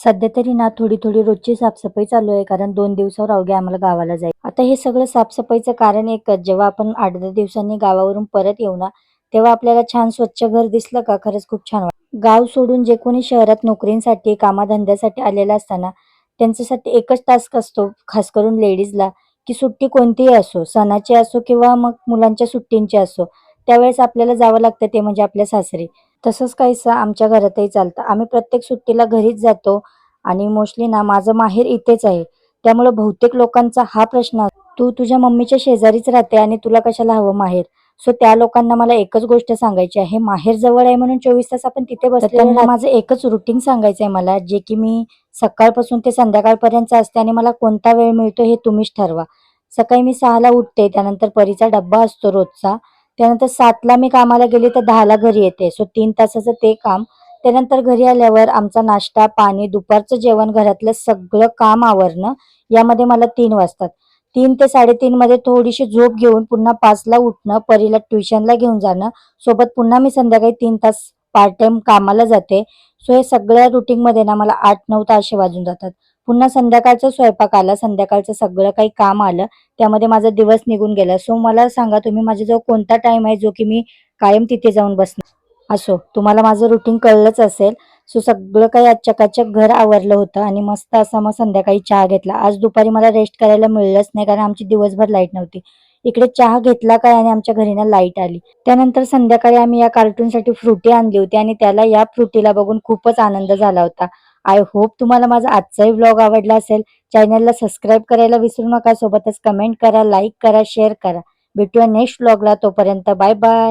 सध्या तरी ना थोडी थोडी रोजची साफसफाई चालू आहे, कारण 2 दिवसावर अवघ्या आम्हाला गावाला जायचं. आता हे सगळं साफसफाईचं कारण एकच, जेव्हा आपण 8-10 दिवसांनी गावावरून परत येऊ ना, तेव्हा आपल्याला छान स्वच्छ घर दिसलं का खरंच खूप छान वाटतं. गाव सोडून जे कोणी शहरात नोकरीसाठी, कामाधंद्यासाठी आलेलं असतं त्यांच्यासाठी एकच टास्क असतो, खास करून लेडीजला, की सुट्टी कोणतीही असो, सणाची असो किंवा मग मुलांच्या सुट्टींची असो, त्यावेळेस आपल्याला जावं लागतं ते म्हणजे आपल्या सासरी. तसंच काहीसं आमच्या घरातही चालतं. आम्ही प्रत्येक सुट्टीला घरीच जातो आणि मोस्टली ना माझं माहेर इथेच आहे. त्यामुळं बहुतेक लोकांचा हा प्रश्न असतो, "तू तुझ्या मम्मीच्या शेजारीच राहते आणि तुला कशाला हवं माहेर?" सो त्या लोकांना मला एकच गोष्ट सांगायची आहे, माहेर जवळ आहे म्हणून 24 तास आपण तिथे बसलेलो त्यांना माझं एकच रुटीन सांगायचं आहे मला, जे की मी सकाळपासून ते संध्याकाळपर्यंत असते आणि मला कोणता वेळ मिळतो हे तुम्हीच ठरवा. सकाळी मी 6ला उठते, त्यानंतर परीचा डब्बा असतो रोजचा. त्यानंतर 7ला मी कामाला गेली तर 10ला घरी येते. सो 3 तासाचं ते काम. त्यानंतर घरी आल्यावर आमचा नाश्ता, पाणी, दुपारचं जेवण, घरातलं सगळं काम आवरणं, यामध्ये मला 3 वाजतात. 3 ते 3:30 मध्ये थोडीशी झोप घेऊन पुन्हा 5ला उठणं, परीला ट्युशनला घेऊन जाणं, सोबत पुन्हा मी संध्याकाळी 3 तास पार्ट टाईम कामाला जाते. सो हे सगळ्या रुटीनमध्ये ना मला 8-9 तास असे वाजून जातात. पुन्हा संध्याकाळचा स्वयंपाक आला, संध्याकाळचं सगळं काही काम आलं, त्यामध्ये माझा दिवस निघून गेला. सो मला सांगा तुम्ही माझ्याजवळ कोणता टाईम आहे जो की मी कायम तिथे जाऊन बसणार? असो, तुम्हाला माझं रुटीन कळलंच असेल. सो सगळं काही आज चकाचक घर आवरलं होतं आणि मस्त असा मग संध्याकाळी चहा घेतला. आज दुपारी मला रेस्ट करायला मिळालंच नाही, कारण आमची दिवसभर लाईट नव्हती. इकडे चहा घेतला काय आणि आमच्या घरी ना लाईट आली. त्यानंतर संध्याकाळी आम्ही या कार्टूनसाठी फ्रुटी आणली होती आणि त्याला या फ्रुटीला बघून खूपच आनंद झाला होता. आय होप तुम्हाला माझा आजचाही व्लॉग आवडला असेल. चॅनलला सबस्क्राईब करायला विसरू नका. सोबतच कमेंट करा, लाईक करा, शेअर करा. भेटूया नेक्स्ट व्लॉगला. तोपर्यंत बाय बाय.